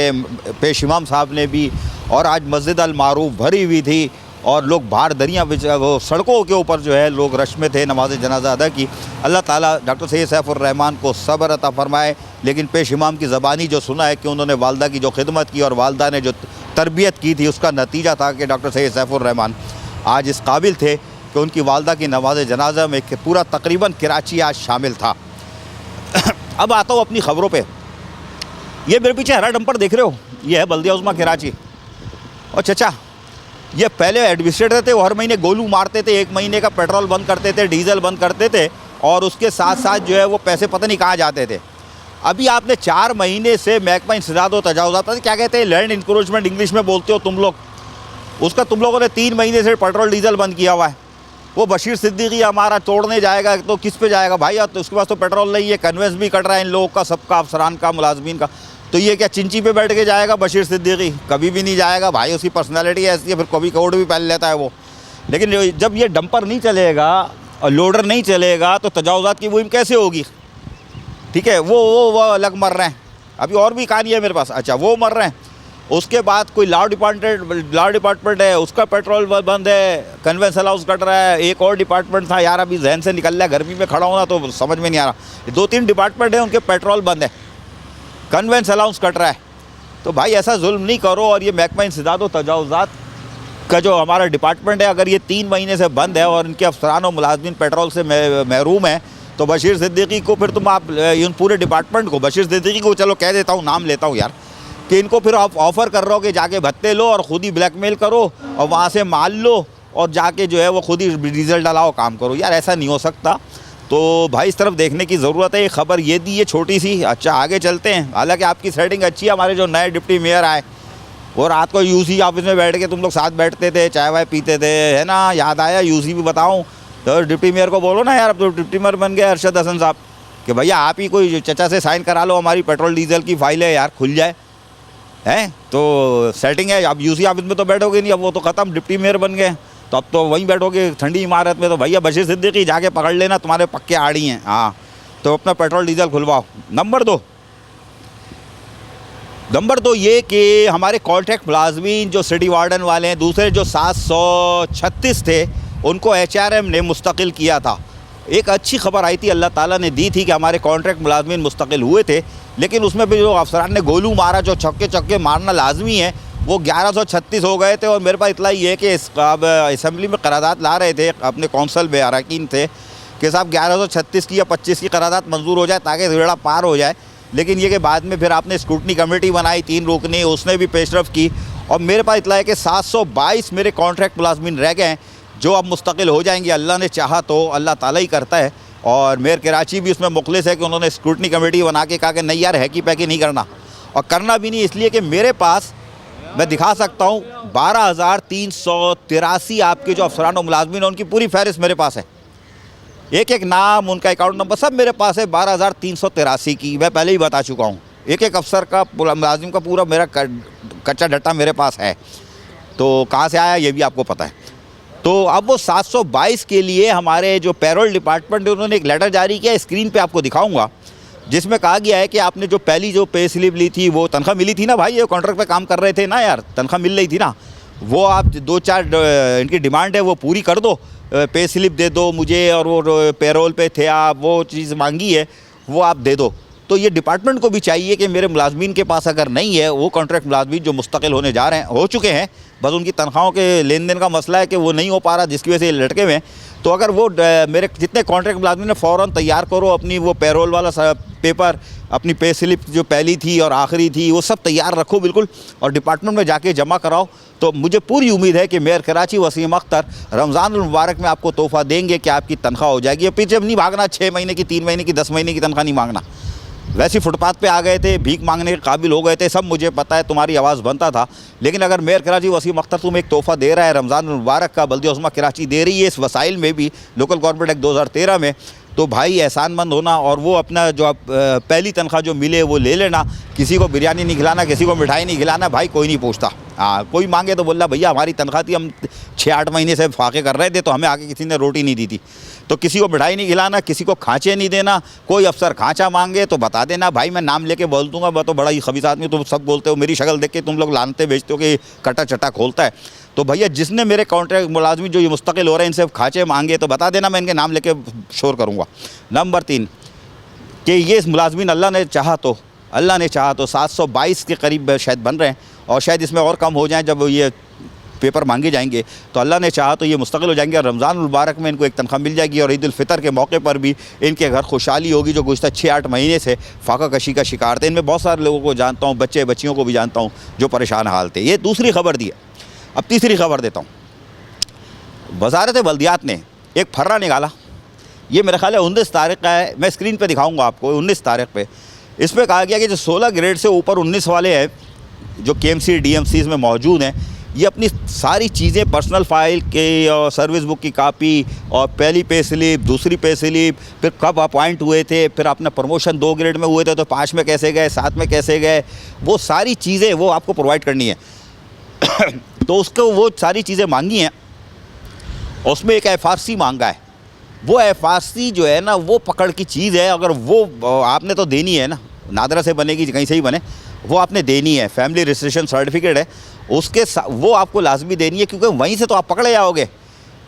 पेश इमाम साहब ने भी, और आज मस्जिद अल मारूफ भरी हुई थी और लोग बाहर दरिया वो सड़कों के ऊपर जो है लोग रश में थे, नमाज जनाजा अदा की। अल्लाह ताला डॉक्टर सैयद सैफुर्रहमान को सब्र अता फरमाए। लेकिन पेश इमाम की ज़बानी जो सुना है कि उन्होंने वालदा की जो खिदमत की और वालदा ने जो तरबियत की थी, उसका नतीजा था कि डॉक्टर सैयद सैफुर्रहमान आज इस काबिल थे कि उनकी वालदा की नमाज जनाजा में पूरा तकरीबन कराची आज शामिल था। अब आता हूँ अपनी ख़बरों पे। ये मेरे पीछे हरा डंपर देख रहे हो, ये है बल्दिया उज़्मा कराची। और चचा, ये पहले एडमिनिस्ट्रेटर थे, वो हर महीने गोलू मारते थे, 1 महीने का पेट्रोल बंद करते थे, डीजल बंद करते थे, और उसके साथ साथ जो है वो पैसे पता नहीं कहाँ जाते थे। अभी आपने 4 महीने से महकमा इंसदाद व तजावुज़ात, क्या कहते हैं, लैंड इंक्रोचमेंट इंग्लिश में बोलते हो तुम लोग, उसका तुम लोगों ने 3 महीने से पेट्रोल डीजल बंद किया हुआ है। वो बशीर सिद्दीकी हमारा तोड़ने जाएगा तो किस पे जाएगा भाई? तो उसके पास तो पेट्रोल नहीं है, कन्वेंस भी कट रहा है इन लोगों का, सबका, अफसरान का, मुलाजमीन का। तो ये क्या चिंची पे बैठ के जाएगा बशीर सिद्दीकी? कभी भी नहीं जाएगा भाई, उसकी पर्सनैलिटी ऐसी है, फिर कभी कोड भी पहन लेता है वो। लेकिन जब ये डंपर नहीं चलेगा और लोडर नहीं चलेगा तो तजावुज़ात की मुहिम कैसे होगी? ठीक है, वो अलग मर रहे हैं। अभी और भी कहानी है मेरे पास। अच्छा, वो मर रहे हैं। उसके बाद कोई लॉ डिपार्टमेंट है, उसका पेट्रोल बंद है, कन्वेंस अलाउंस कट रहा है। एक और डिपार्टमेंट था यार, अभी जहन से निकल रहा है, गर्मी में खड़ा होना तो समझ में नहीं आ रहा। 2-3 डिपार्टमेंट है, उनके पेट्रोल बंद है, कन्वेंस अलाउंस कट रहा है। तो भाई ऐसा जुल्म नहीं करो। और ये महकमा इंसदाद व तजावुज़ात का जो हमारा डिपार्टमेंट है, अगर ये 3 महीने से बंद है और इनके अफसरान और मुलाजमीन पेट्रोल से महरूम है, तो बशीर सिद्दीकी को फिर तुम आप इन पूरे डिपार्टमेंट को, बशीर सिद्दीकी को चलो कह देता हूँ, नाम लेता हूँ यार, कि इनको फिर आप ऑफ़र कर रहे हो कि जाके भत्ते लो और ख़ुद ही ब्लैकमेल करो और वहाँ से माल लो और जाके जो है वो खुद ही डीजल डलाओ, काम करो। यार ऐसा नहीं हो सकता। तो भाई इस तरफ देखने की ज़रूरत है। ये खबर ये दी है छोटी सी। अच्छा आगे चलते हैं। हालांकि आपकी सेटिंग अच्छी है। हमारे जो नए डिप्टी मेयर आए वो रात को यूसी ऑफिस में बैठ के तुम लोग साथ बैठते थे, चाय वाय पीते थे, है ना? याद आया यूसी भी बताऊं तो डिप्टी मेयर को बोलो ना यार, अब तो डिप्टी मेयर बन गए अरशद हसन साहब, कि भैया आप ही कोई चचा से साइन करा लो, हमारी पेट्रोल डीजल की फाइल है यार, खुल जाए। हैं तो सेटिंग है। अब यूसी ऑफिस में तो बैठोगे नहीं, अब वो तो ख़त्म, डिप्टी मेयर बन गए, तो अब तो वहीं बैठोगे ठंडी इमारत में। तो भैया बशीर सिद्दीकी जाके पकड़ लेना, तुम्हारे पक्के आड़ी हैं। हाँ तो अपना पेट्रोल डीजल खुलवाओ। नंबर दो ये कि हमारे कॉन्ट्रैक्ट मुलाजमीन जो सिटी वार्डन वाले हैं, दूसरे जो 736 थे, उनको HRM ने मुस्तकिल किया था। एक अच्छी खबर आई थी, अल्लाह ताला ने दी थी कि हमारे कॉन्ट्रैक्ट मुलाजमीन मुस्तकिल हुए थे, लेकिन उसमें भी जो अफसरान ने गोलू मारा, जो छक्के मारना लाजमी है, वो 1136 हो गए थे। और मेरे पास इतना ये है कि अब असम्बली में करारदाद ला रहे थे, अपने कौंसल में अरकान थे कि साहब 1136 की या 25 की करारदाद मंजूर हो जाए ताकि बेड़ा पार हो जाए। लेकिन ये कि बाद में फिर आपने स्क्रूटनी कमेटी बनाई 3 रुकनी, उसने भी पेशरफ की। और मेरे पास इतना है कि 722 मेरे कॉन्ट्रैक्ट मुलाजमीन रह गए हैं जो अब मुस्तकिल हो जाएंगे, अल्लाह ने चाहा तो, अल्लाह ताला ही करता है। और मेयर कराची भी उसमें मुखलिस है कि उन्होंने स्क्रूटनी कमेटी बना के कहा कि नहीं यार हैकी पैकी नहीं करना, और करना भी नहीं, इसलिए कि मेरे पास मैं दिखा सकता हूँ 12,383 आपके जो अफसरान और मुलाजमीन हैं उनकी पूरी फहरिस्त मेरे पास है, एक एक नाम, उनका अकाउंट नंबर सब मेरे पास है। 12,383 की मैं पहले ही बता चुका हूँ। एक एक अफसर का, मुलाजिम का पूरा मेरा कच्चा डट्टा मेरे पास है। तो कहाँ से आया ये भी आपको पता है। तो अब वो 722 के लिए हमारे जो पेरोल डिपार्टमेंट है उन्होंने एक लेटर जारी किया, स्क्रीन पे आपको दिखाऊंगा, जिसमें कहा गया है कि आपने जो पहली जो पे स्लिप ली थी, वो तनख्वाह मिली थी ना भाई, ये कॉन्ट्रैक्ट पे काम कर रहे थे ना यार, तनख्वाह मिल रही थी ना, वो आप 2-4 इनकी डिमांड है वो पूरी कर दो, पे स्लिप दे दो मुझे, और वो पेरोल पे थे आप, वो चीज़ मांगी है वो आप दे दो। तो ये डिपार्टमेंट को भी चाहिए कि मेरे मुलाजमीन के पास अगर नहीं है, वो कॉन्ट्रैक्ट मुलाजमीन जो मुस्तकिल होने जा रहे हैं, हो चुके हैं, बस उनकी तनख्वाहों के लेन देन का मसला है कि वो नहीं हो पा रहा, जिसकी वजह से ये लटके हुए हैं। तो अगर वो मेरे जितने कॉन्ट्रैक्ट मुलाजमीन ने फ़ौरन तैयार करो अपनी वो पेरोल वाला पेपर, अपनी पे स्लिप जो पहली थी और आखिरी थी, वो सब तैयार रखो बिल्कुल, और डिपार्टमेंट में जाके जमा कराओ। तो मुझे पूरी उम्मीद है कि मेयर कराची वसीम अख्तर रमज़ान मुबारक में आपको तोहफ़ा देंगे कि आपकी तनख्वाह हो जाएगी। पीछे नहीं भागना, 6 महीने की, 3 महीने की, 10 महीने की तनख्वाह नहीं मांगना। वैसे फुटपाथ पे आ गए थे, भीख मांगने के काबिल हो गए थे, सब मुझे पता है, तुम्हारी आवाज़ बनता था। लेकिन अगर मेयर कराची वसीम अख्तर तुम्हें एक तोहफ़ा दे रहा है रमज़ान मुबारक का, बल्दिया उस्मा कराची दे रही है इस वसाइल में भी, लोकल गवर्नमेंट एक्ट 2013 में, तो भाई एहसानमंद होना, और वो अपना जो पहली तनख्वाह जो मिले वो ले लेना। किसी को बिरयानी नहीं खिलाना, किसी को मिठाई नहीं खिलाना, भाई कोई नहीं पूछता। हाँ कोई मांगे तो बोल रहा भैया हमारी तनख्वाह थी, हम 6-8 महीने से फाके कर रहे थे, तो हमें आके किसी ने रोटी नहीं दी थी। तो किसी को मिठाई नहीं खिलाना, किसी को खाँचे नहीं देना। कोई अफसर खाँचा मांगे तो बता देना, भाई मैं नाम लेके बोल दूंगा, मैं तो बड़ा ही खबीस आदमी, तुम सब बोलते हो, मेरी शक्ल देख के तुम लोग लानते भेजते हो कि कटा चटा खोलता है। तो भैया जिसने मेरे कॉन्ट्रैक्ट मुलाजमी जो ये मुस्तकिल हो रहे हैं इनसे खाँचे मांगे तो बता देना, मैं इनके नाम लेके शोर करूँगा। नंबर 3 कि ये मुलाजमीन अल्लाह ने चाहा तो 722 के करीब शायद बन रहे हैं, और शायद इसमें और कम हो जाएं जब ये पेपर मांगे जाएंगे, तो अल्लाह ने चाहा तो ये मुस्तकिल हो जाएंगे, और रमज़ान मुबारक में इनको एक तनख्वाह मिल जाएगी, और ईद उल फितर के मौके पर भी इनके घर खुशहाली होगी, जो गुज़श्ता 6-8 महीने से फाका कशी का शिकार थे। इनमें बहुत सारे लोगों को जानता हूँ, बच्चे बच्चियों को भी जानता हूँ जो परेशान हाल थे। ये दूसरी खबर दी है। अब तीसरी खबर देता हूँ। वज़ारत बल्दियात ने एक फर्रा निकाला, ये मेरा ख्याल है 19 तारीख का है, मैं स्क्रीन पे दिखाऊंगा आपको, 19 तारीख पे इसमें कहा गया कि जो 16 ग्रेड से ऊपर 19 वाले हैं जो KMC DMCs में मौजूद हैं, ये अपनी सारी चीज़ें, पर्सनल फ़ाइल के और सर्विस बुक की कापी, और पहली पे स्लिप, दूसरी पे स्लिप, फिर कब अपॉइंट हुए थे, फिर आपने प्रमोशन 2 ग्रेड में हुए थे तो 5 में कैसे गए, 7 में कैसे गए, वो सारी चीज़ें वो आपको प्रोवाइड करनी है। तो उसको वो सारी चीज़ें मांगी हैं, उसमें एक FRC मांगा है। वो FRC जो है ना, वो पकड़ की चीज़ है, अगर वो आपने तो देनी है ना, नादरा से बनेगी कहीं से ही बने, वो आपने देनी है। फैमिली रजिस्ट्रेशन सर्टिफिकेट है, उसके वो आपको लाजमी देनी है, क्योंकि वहीं से तो आप पकड़े जाओगे।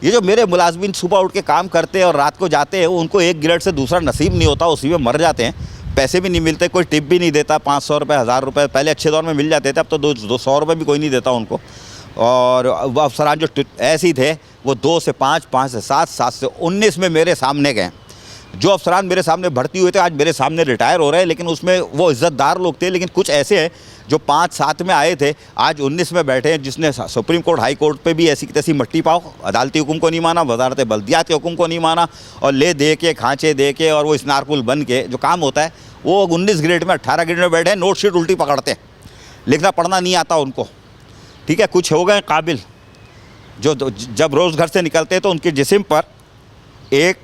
ये जो मेरे मुलाजमीन सुबह उठ के काम करते हैं और रात को जाते हैं, उनको एक ग्रेड से दूसरा नसीब नहीं होता, उसी में मर जाते हैं, पैसे भी नहीं मिलते, कोई टिप भी नहीं देता, 500 रुपये 1000 रुपये पहले अच्छे दौर में मिल जाते थे, अब तो 200 रुपये भी कोई नहीं देता उनको। और वो अफसरान जो ऐसे ही थे वो 2 से 5, 5 से 7, 7 से 19 में मेरे सामने गए। जो अफसरान मेरे सामने भर्ती हुए थे आज मेरे सामने रिटायर हो रहे हैं, लेकिन उसमें वो इज़्ज़तदार लोग थे। लेकिन कुछ ऐसे हैं जो 5-7 में आए थे आज 19 में बैठे हैं, जिसने सुप्रीम कोर्ट, हाई कोर्ट पे भी ऐसी की तैसी मट्टी पाओ, अदालती हुक्म को नहीं माना, वजारत बल्दियात के हुक्म को नहीं माना, और ले दे के खांचे दे के और वो स्नारकुल बन के जो काम होता है वो 19 ग्रेड में 18 ग्रेड में बैठे हैं, नोट शीट उल्टी पकड़ते हैं, लिखना पढ़ना नहीं आता उनको। ठीक है, कुछ हो गए काबिल जो जब रोज़ घर से निकलते हैं तो उनके जिस्म पर एक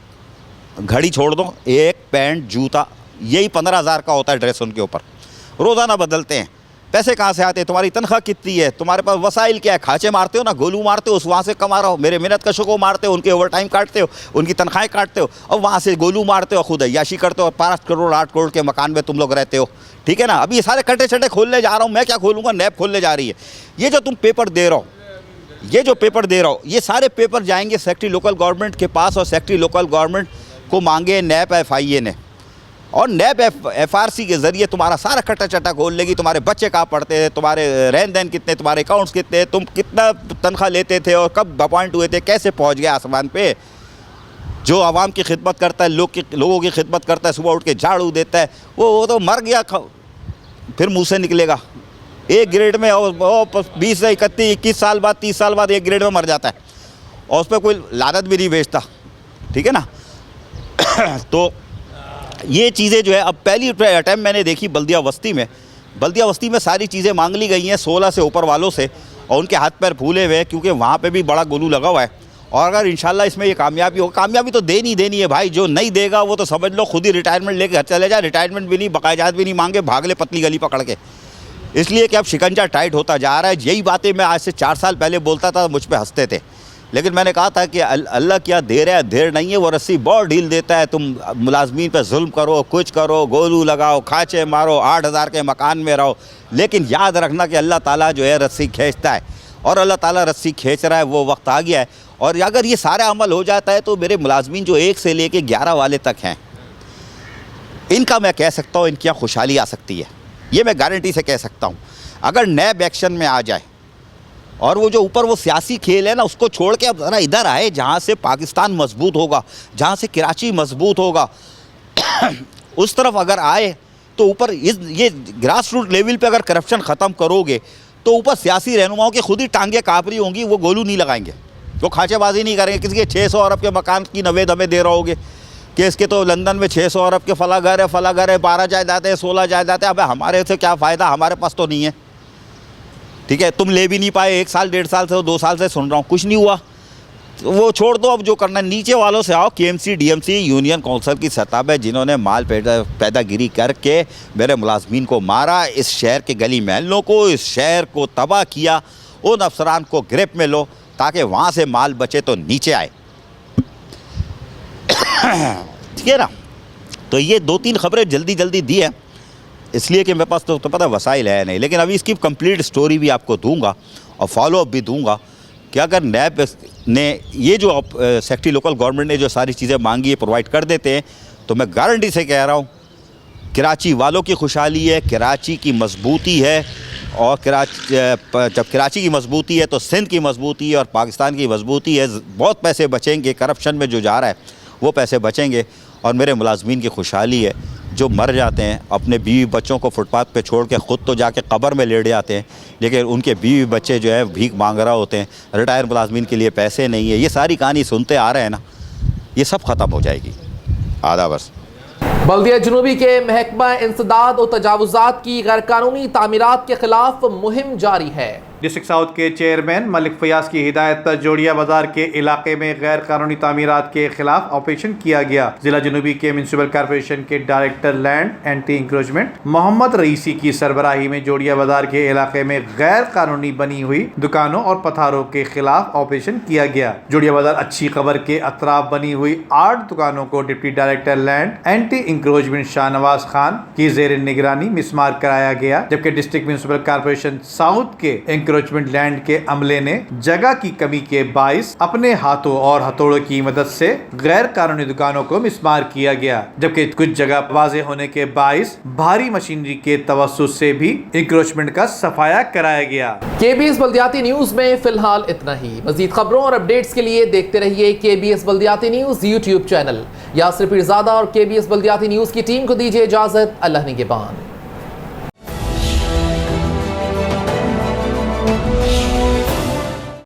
घड़ी छोड़ दो, एक पैंट, जूता, यही 15,000 का होता है ड्रेस उनके ऊपर, रोज़ाना बदलते हैं। पैसे कहाँ से आते हैं? तुम्हारी तनख्वाह कितनी है? तुम्हारे पास वसाइल क्या है? खांचे मारते हो ना, गोलू मारते हो, उस वहाँ से कमा रहा हो, मेरे मेहनत कशों को मारते हो, उनके ओवर टाइम काटते हो, उनकी तनख्वाहें काटते हो, और वहाँ से गोलू मारते हो, खुद अय्याशी करते हो, और 5 करोड़ 8 करोड़ के मकान में तुम लोग रहते हो। ठीक है ना। अभी ये सारे कटे छटे खोलने जा रहा हूँ मैं, क्या खोलूँगा? नैब खोलने जा रही है। ये जो तुम पेपर दे रहा हो, ये जो पेपर दे रहा हो, ये सारे पेपर जाएंगे सेक्रेटरी लोकल गवर्नमेंट के पास, और सेक्रेटरी लोकल गवर्नमेंट को मांगे नैब FIA ने, और नैब FRC के ज़रिए तुम्हारा सारा कटा चटा खोल लेगी। तुम्हारे बच्चे कहाँ पढ़ते हैं, तुम्हारे रहन सहन कितने, तुम्हारे अकाउंट्स कितने, तुम कितना तनख्वाह लेते थे और कब अपॉइंट हुए थे, कैसे पहुँच गए आसमान पे। जो आवाम की खिदमत करता है, लोगों की खिदमत करता है, सुबह उठ के झाड़ू देता है, वो तो मर गया, फिर मुँह से निकलेगा। एक ग्रेड में और 20 से 31, 21 साल बाद, 30 साल बाद एक ग्रेड में मर जाता है, और उस पर कोई लानत भी नहीं भेजता। ठीक है ना। तो ये चीज़ें जो है, अब पहली अटैम्प्ट मैंने देखी बल्दिया वस्ती में सारी चीज़ें मांग ली गई हैं 16 से ऊपर वालों से, और उनके हाथ पैर फूले हुए हैं क्योंकि वहाँ पे भी बड़ा गोलू लगा हुआ है। और अगर इंशाल्लाह इसमें ये कामयाबी हो, कामयाबी तो देनी है भाई। जो नहीं देगा वो तो समझ लो खुद ही रिटायरमेंट लेके घर चले जाए, रिटायरमेंट भी नहीं, बकायजात भी नहीं मांगे, भाग ले पतली गली पकड़ के। इसलिए कि अब शिकंजा टाइट होता जा रहा है। यही बातें मैं आज से 4 साल पहले बोलता था, मुझ पर हंसते थे, लेकिन मैंने कहा था कि अल्लाह क्या देर है, देर नहीं है, वो रस्सी बहुत ढील देता है। तुम मुलाजमीन पर जुल्म करो, कुछ करो, गोलू लगाओ, खांचे मारो, 8,000 के मकान में रहो, लेकिन याद रखना कि अल्लाह ताला जो है रस्सी खींचता है, और अल्लाह ताला रस्सी खींच रहा है, वो वक्त आ गया है। और अगर ये सारा अमल हो जाता है तो मेरे मुलाजमीन जो 1 से लेके 11 वाले तक हैं, इनका मैं कह सकता हूँ इनकी खुशहाली आ सकती है, ये मैं गारंटी से कह सकता हूँ। अगर नैब एक्शन में आ जाए और वो जो ऊपर वो सियासी खेल है ना, उसको छोड़ के अब ज़रा इधर आए जहाँ से पाकिस्तान मजबूत होगा, जहाँ से कराची मजबूत होगा, उस तरफ अगर आए तो ऊपर ये ग्रास रूट लेवल पे अगर करप्शन ख़त्म करोगे तो ऊपर सियासी रहनुमाओं की खुद ही टांगें काँपरी होंगी। वो गोलू नहीं लगाएंगे, वो खांचेबाजी नहीं करेंगे। किसी के 600 अरब के मकान की नवेद हमें दे रहोगे कि इसके तो लंदन में 600 अरब के फला घर है, 12 जायदाद है, 16 जायदाद है। अब हमारे से क्या फ़ायदा, हमारे पास तो नहीं है। ठीक है, तुम ले भी नहीं पाए, 1 साल 1.5 साल से, 2 साल से सुन रहा हूँ, कुछ नहीं हुआ। तो वो छोड़ दो, अब जो करना है नीचे वालों से आओ। KMC DMC यूनियन काउंसिल की सतह पर जिन्होंने माल पैदागिरी करके मेरे मुलाजमीन को मारा, इस शहर के गली महलों को, इस शहर को तबाह किया, उन अफसरान को गिरफ्त में लो ताकि वहाँ से माल बचे तो नीचे आए। ठीक है ना। तो ये 2-3 खबरें जल्दी दी है, इसलिए कि मेरे पास तो पता वसाइल है नहीं, लेकिन अभी इसकी कंप्लीट स्टोरी भी आपको दूंगा और फॉलोअप भी दूंगा कि अगर नैब ने ये जो सेक्रेटरी लोकल गवर्नमेंट ने जो सारी चीज़ें मांगी है प्रोवाइड कर देते हैं, तो मैं गारंटी से कह रहा हूँ कराची वालों की खुशहाली है, कराची की मजबूती है। और जब कराची की मजबूती है तो सिंध की मजबूती है और पाकिस्तान की मजबूती है। बहुत पैसे बचेंगे, करप्शन में जो जा रहा है वो पैसे बचेंगे, और मेरे मुलाजमीन की खुशहाली है जो मर जाते हैं अपने बीवी बच्चों को फुटपाथ पे छोड़ के, ख़ुद तो जाके कब्र में लेट जाते हैं, लेकिन उनके बीवी बच्चे जो है भीख मांग रहे होते हैं, रिटायर मुलाजमीन के लिए पैसे नहीं है। ये सारी कहानी सुनते आ रहे हैं ना, ये सब ख़त्म हो जाएगी। आधा बस। बल्दिया जुनूबी के महकमा इंसदाद और तजावुज़ात की गैरकानूनी तामीरात के खिलाफ मुहिम जारी है। डिस्ट्रिक्ट साउथ के चेयरमैन मलिक फयाज की हिदायत पर जोड़िया बाजार के इलाके में गैर कानूनी तामीरात के खिलाफ ऑपरेशन किया गया। जिला जुनूबी के म्युनिसिपल कॉर्पोरेशन के director land anti encroachment Mohammad Raisi की सरबराही में जोड़िया बाजार के इलाके में गैर कानूनी बनी हुई दुकानों और पथारों के खिलाफ ऑपरेशन किया गया। जोड़िया बाजार अच्छी खबर के अतराफ बनी हुई 8 दुकानों को deputy director land anti encroachment Shahnawaz Khan की जेर निगरानी मिसमार कराया गया, जबकि डिस्ट्रिक्ट म्युनिसिपल कॉर्पोरेशन साउथ के इंक्रोचमेंट लैंड के अमले ने जगह की कमी के बाइस अपने हाथों और हथौड़ों की मदद से गैर कानूनी दुकानों को मिसमार किया गया, जबकि कुछ जगह वाजे होने के बाइस भारी मशीनरी के तवस्सुत से भी इंक्रोचमेंट का सफाया कराया गया। KBS बल्दियाती न्यूज में फिलहाल इतना ही। मजीद खबरों और अपडेट्स के लिए देखते रहिए KBS बल्दियाती news YouTube channel. Yasir Pirzada और KBS बल्दियाती न्यूज की टीम को दीजिए इजाजत। अल्लाह निगहबान।